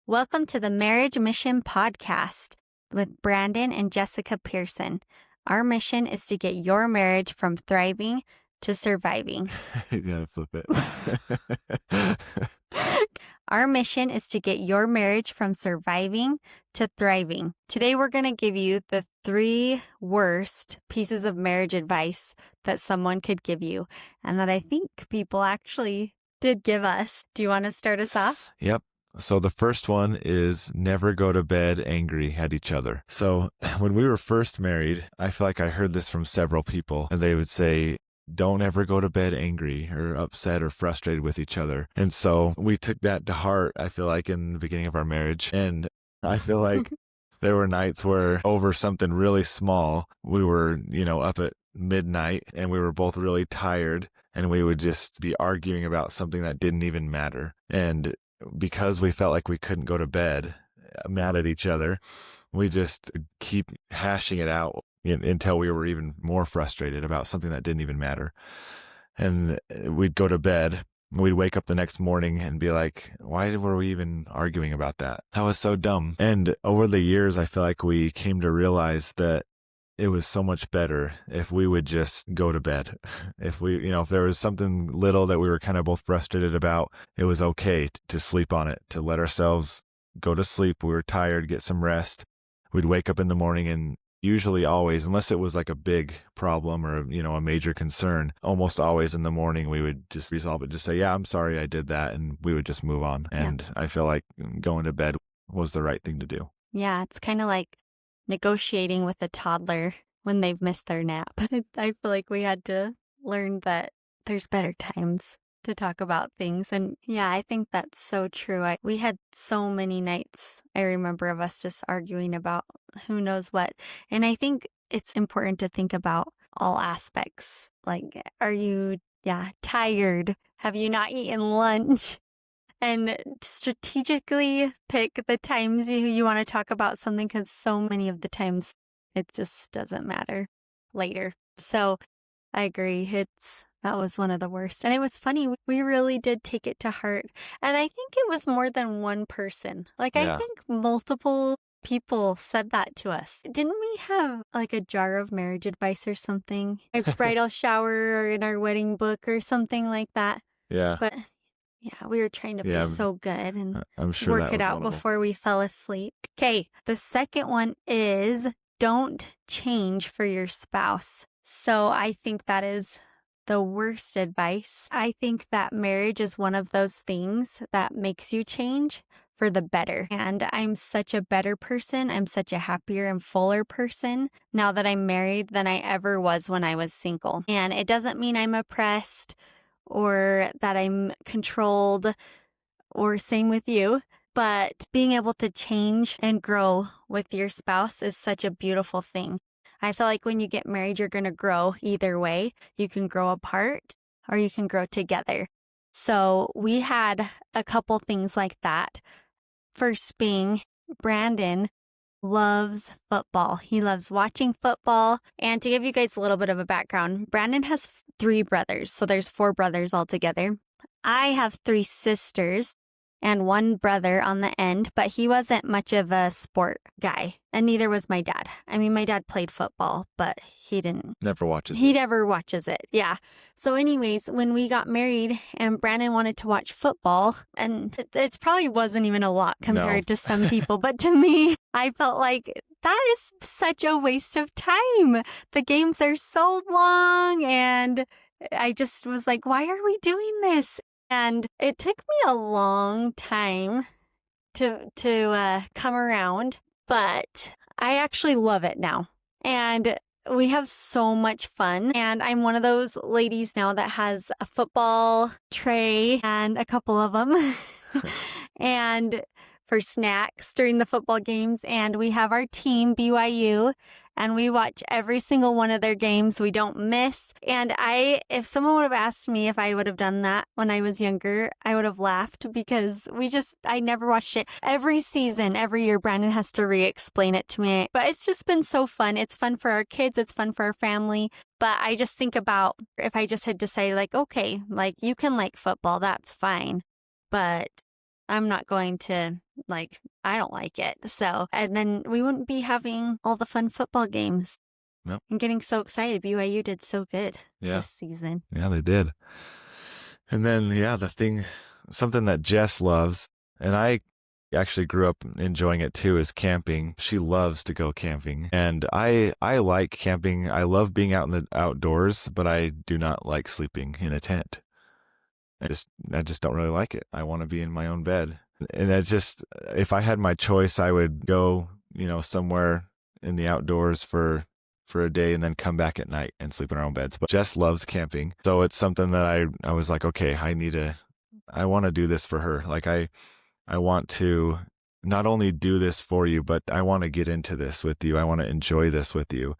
Welcome to the Marriage Mission Podcast with Brandon and Jessica Pearson. Our mission is to get your marriage from thriving to surviving. You gotta flip it. Our mission is to get your marriage from surviving to thriving. Today, we're going to give you the 3 worst pieces of marriage advice that someone could give you and that I think people actually did give us. Do you want to start us off? Yep. So the first one is never go to bed angry at each other. So when we were first married, I feel like I heard this from several people, and they would say, don't ever go to bed angry or upset or frustrated with each other. And so we took that to heart, I feel like, in the beginning of our marriage. And I feel like there were nights where over something really small, we were, up at midnight and we were both really tired, and we would just be arguing about something that didn't even matter. And because we felt like we couldn't go to bed mad at each other, we just keep hashing it out until we were even more frustrated about something that didn't even matter. And we'd go to bed, we'd wake up the next morning and be like, why were we even arguing about that? That was so dumb. And over the years, I feel like we came to realize that it was so much better if we would just go to bed. If if there was something little that we were kind of both frustrated about, it was okay to sleep on it, to let ourselves go to sleep. We were tired, get some rest. We'd wake up in the morning, and usually always, unless it was like a big problem or, a major concern, almost always in the morning, we would just resolve it. Just say, yeah, I'm sorry I did that. And we would just move on. Yeah. And I feel like going to bed was the right thing to do. Yeah, it's kind of like negotiating with a toddler when they've missed their nap. I feel like we had to learn that there's better times to talk about things. And yeah, I think that's so true. We had so many nights, I remember, of us just arguing about who knows what. And I think it's important to think about all aspects. Like, are you, tired? Have you not eaten lunch? And strategically pick the times you want to talk about something, because so many of the times it just doesn't matter later. So I agree. That was one of the worst. And it was funny. We really did take it to heart. And I think it was more than one person. I think multiple people said that to us. Didn't we have like a jar of marriage advice or something? A bridal shower or in our wedding book or something like that? Yeah. But yeah, we were trying to be so good and I'm sure work it out before we fell asleep. Okay, the second one is don't change for your spouse. So I think that is the worst advice. I think that marriage is one of those things that makes you change for the better. And I'm such a better person. I'm such a happier and fuller person now that I'm married than I ever was when I was single. And it doesn't mean I'm oppressed or that I'm controlled, or same with you. But being able to change and grow with your spouse is such a beautiful thing. I feel like when you get married, you're going to grow either way. You can grow apart or you can grow together. So we had a couple things like that. First being, Brandon loves football. He loves watching football. And to give you guys a little bit of a background, Brandon has 3 brothers. So there's 4 brothers altogether. I have 3 sisters and 1 brother on the end, but he wasn't much of a sport guy. And neither was my dad. I mean, my dad played football, but he didn't. He never watches it. Yeah. So anyways, when we got married and Brandon wanted to watch football, and it probably wasn't even a lot compared to some people, but to me, I felt like that is such a waste of time. The games are so long, and I just was like, why are we doing this? And it took me a long time to come around, but I actually love it now. And we have so much fun. And I'm one of those ladies now that has a football tray and a couple of them. And for snacks during the football games. And we have our team, BYU, and we watch every single one of their games. We don't miss. And if someone would have asked me if I would have done that when I was younger, I would have laughed, because I never watched it. Every season, every year, Brandon has to re-explain it to me. But it's just been so fun. It's fun for our kids. It's fun for our family. But I just think about if I just had decided okay, you can like football, that's fine. But I'm not going to Like, I don't like it. So, and then we wouldn't be having all the fun football games Yep. and getting so excited. BYU did so good Yeah. this season. Yeah, they did. And then, yeah, something that Jess loves, and I actually grew up enjoying it too, is camping. She loves to go camping. And I like camping. I love being out in the outdoors, but I do not like sleeping in a tent. I just don't really like it. I want to be in my own bed. And if I had my choice, I would go, somewhere in the outdoors for a day and then come back at night and sleep in our own beds. But Jess loves camping. So it's something that I was like, okay, I want to do this for her. Like I want to not only do this for you, but I want to get into this with you. I want to enjoy this with you.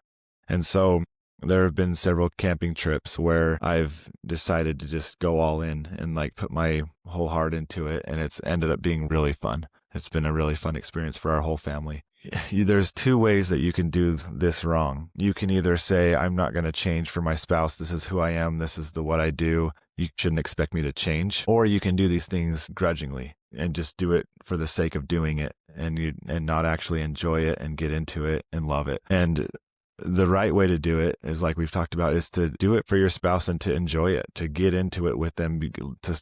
And so there have been several camping trips where I've decided to just go all in and like put my whole heart into it. And it's ended up being really fun. It's been a really fun experience for our whole family. There's two ways that you can do this wrong. You can either say, I'm not going to change for my spouse. This is who I am. This is what I do. You shouldn't expect me to change. Or you can do these things grudgingly and just do it for the sake of doing it and not actually enjoy it and get into it and love it. And the right way to do it is, like we've talked about, is to do it for your spouse and to enjoy it, to get into it with them,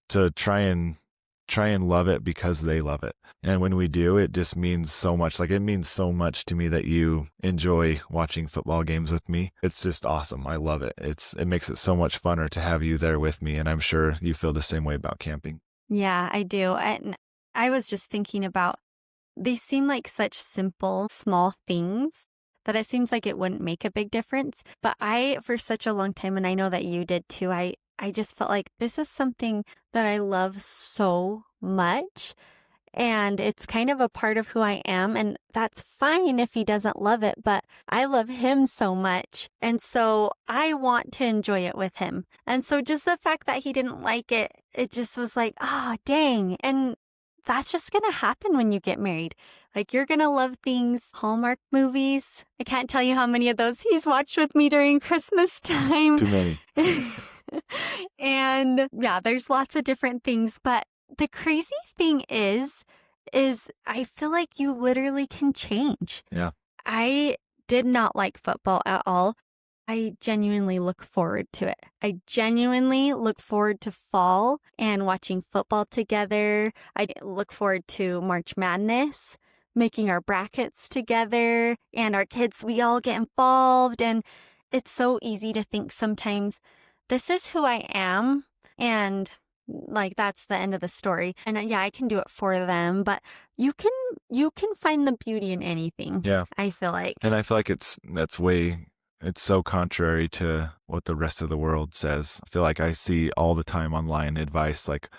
to try and love it because they love it. And when we do, it just means so much. Like, it means so much to me that you enjoy watching football games with me. It's just awesome. I love it. It makes it so much funner to have you there with me. And I'm sure you feel the same way about camping. Yeah, I do. And I was just thinking about, these seem like such simple, small things that it seems like it wouldn't make a big difference. But for such a long time, and I know that you did too, I just felt like this is something that I love so much. And it's kind of a part of who I am. And that's fine if he doesn't love it, but I love him so much. And so I want to enjoy it with him. And so just the fact that he didn't like it, it just was like, dang. And that's just going to happen when you get married. Like, you're going to love things. Hallmark movies. I can't tell you how many of those he's watched with me during Christmas time. Too many. And yeah, there's lots of different things. But the crazy thing is I feel like you literally can change. Yeah. I did not like football at all. I genuinely look forward to it. I genuinely look forward to fall and watching football together. I look forward to March Madness, making our brackets together, and our kids, we all get involved. And it's so easy to think sometimes, this is who I am, and like, that's the end of the story. And yeah, I can do it for them, but you can find the beauty in anything. Yeah. I feel like. And I feel like it's so contrary to what the rest of the world says. I feel like I see all the time online advice like,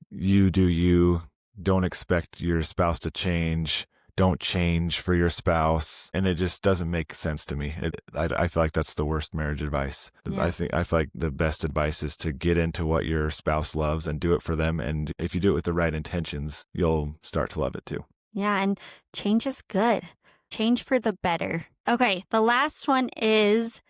you do you, don't expect your spouse to change, don't change for your spouse. And it just doesn't make sense to me. I feel like that's the worst marriage advice. Yeah. I feel like the best advice is to get into what your spouse loves and do it for them. And if you do it with the right intentions, you'll start to love it too. Yeah, and change is good. Change for the better. Okay, the last one is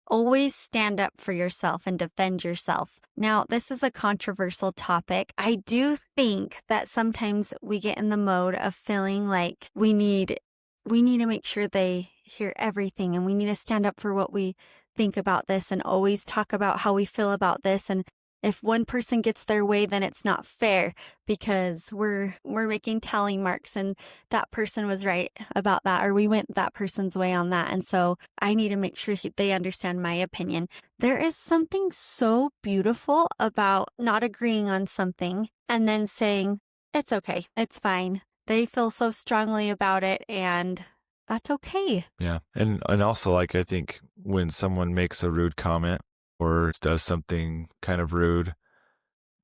always stand up for yourself and defend yourself. Now, this is a controversial topic. I do think that sometimes we get in the mode of feeling like we need to make sure they hear everything, and we need to stand up for what we think about this and always talk about how we feel about this. And if one person gets their way, then it's not fair because we're making tally marks and that person was right about that, or we went that person's way on that. And so I need to make sure they understand my opinion. There is something so beautiful about not agreeing on something and then saying, it's okay, it's fine. They feel so strongly about it, and that's okay. Yeah. And also, like, I think when someone makes a rude comment or does something kind of rude,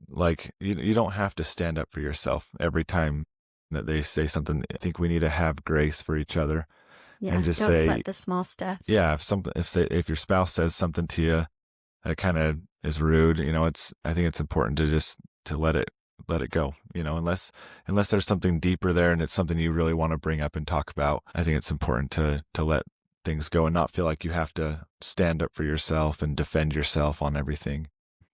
like, you don't have to stand up for yourself every time that they say something. I think we need to have grace for each other. Yeah, and just don't say, sweat the small stuff. Yeah, if your spouse says something to you that kind of is rude, I think it's important to just to let it go, unless there's something deeper there and it's something you really want to bring up and talk about. I think it's important to let things go and not feel like you have to stand up for yourself and defend yourself on everything.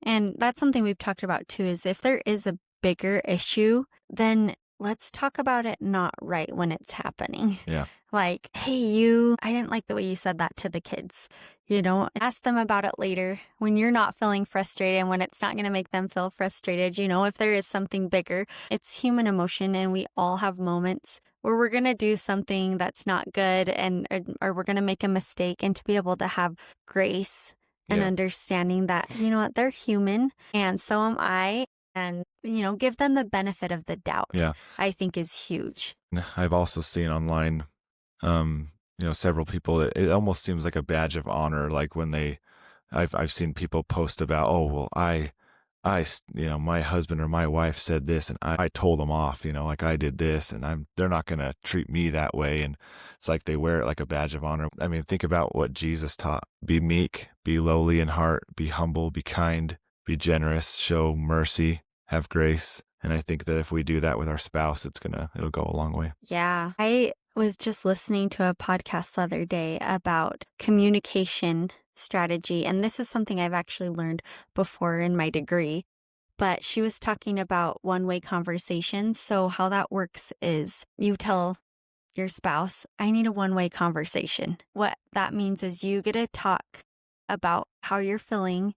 And that's something we've talked about too, is if there is a bigger issue, then let's talk about it not right when it's happening. Yeah. Like, hey, I didn't like the way you said that to the kids. Ask them about it later when you're not feeling frustrated and when it's not going to make them feel frustrated. If there is something bigger, it's human emotion, and we all have moments where we're going to do something that's not good or we're going to make a mistake, and to be able to have grace and Yeah. understanding that, what, they're human and so am I. And, give them the benefit of the doubt, Yeah. I think is huge. I've also seen online, several people, it almost seems like a badge of honor. Like when I've seen people post about, oh, well, my husband or my wife said this and I told them off, like I did this and they're not going to treat me that way. And it's like they wear it like a badge of honor. I mean, think about what Jesus taught. Be meek, be lowly in heart, be humble, be kind, be generous, show mercy, have grace. And I think that if we do that with our spouse, it'll go a long way. Yeah. I was just listening to a podcast the other day about communication strategy. And this is something I've actually learned before in my degree. But she was talking about one-way conversations. So how that works is you tell your spouse, I need a one-way conversation. What that means is you get to talk about how you're feeling,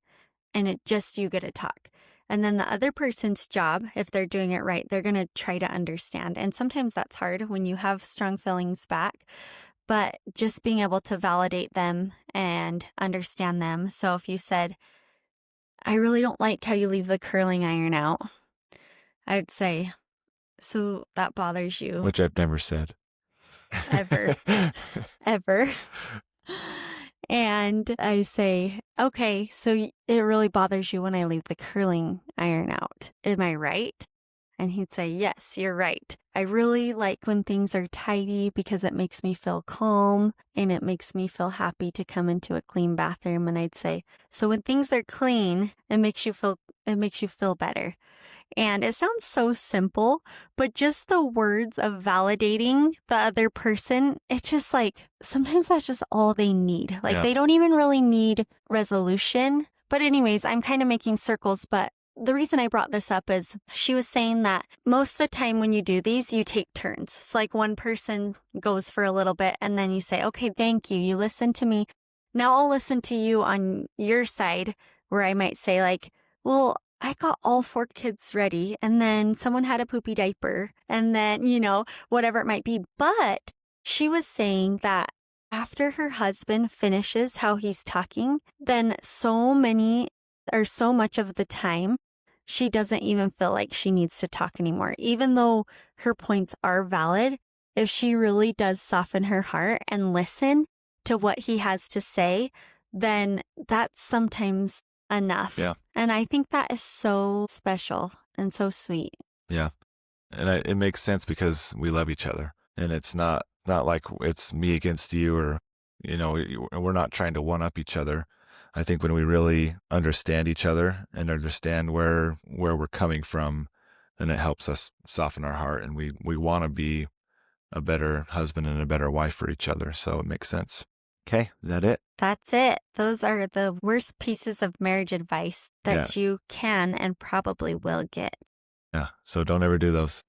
and you get to talk. And then the other person's job, if they're doing it right, they're going to try to understand. And sometimes that's hard when you have strong feelings back, but just being able to validate them and understand them. So if you said, I really don't like how you leave the curling iron out, I'd say, so that bothers you. Which I've never said. Ever. Ever. And I say, okay, so it really bothers you when I leave the curling iron out. Am I right? And he'd say, yes, you're right. I really like when things are tidy because it makes me feel calm and it makes me feel happy to come into a clean bathroom. And I'd say, so when things are clean, it makes you feel better. And it sounds so simple, but just the words of validating the other person, it's just like, sometimes that's just all they need. Like They don't even really need resolution. But anyways, I'm kind of making circles, but the reason I brought this up is she was saying that most of the time when you do these, you take turns. It's like one person goes for a little bit and then you say, okay, thank you. You listen to me. Now I'll listen to you on your side, where I might say like, well, I got all 4 kids ready and then someone had a poopy diaper and then, whatever it might be. But she was saying that after her husband finishes how he's talking, then so much of the time, she doesn't even feel like she needs to talk anymore. Even though her points are valid, if she really does soften her heart and listen to what he has to say, then that's sometimes enough. Yeah. And I think that is so special and so sweet. Yeah. And it makes sense because we love each other. And it's not like it's me against you or, we're not trying to one up each other. I think when we really understand each other and understand where we're coming from, then it helps us soften our heart, and we want to be a better husband and a better wife for each other. So it makes sense. Okay, is that it? That's it. Those are the worst pieces of marriage advice that you can and probably will get. Yeah, so don't ever do those.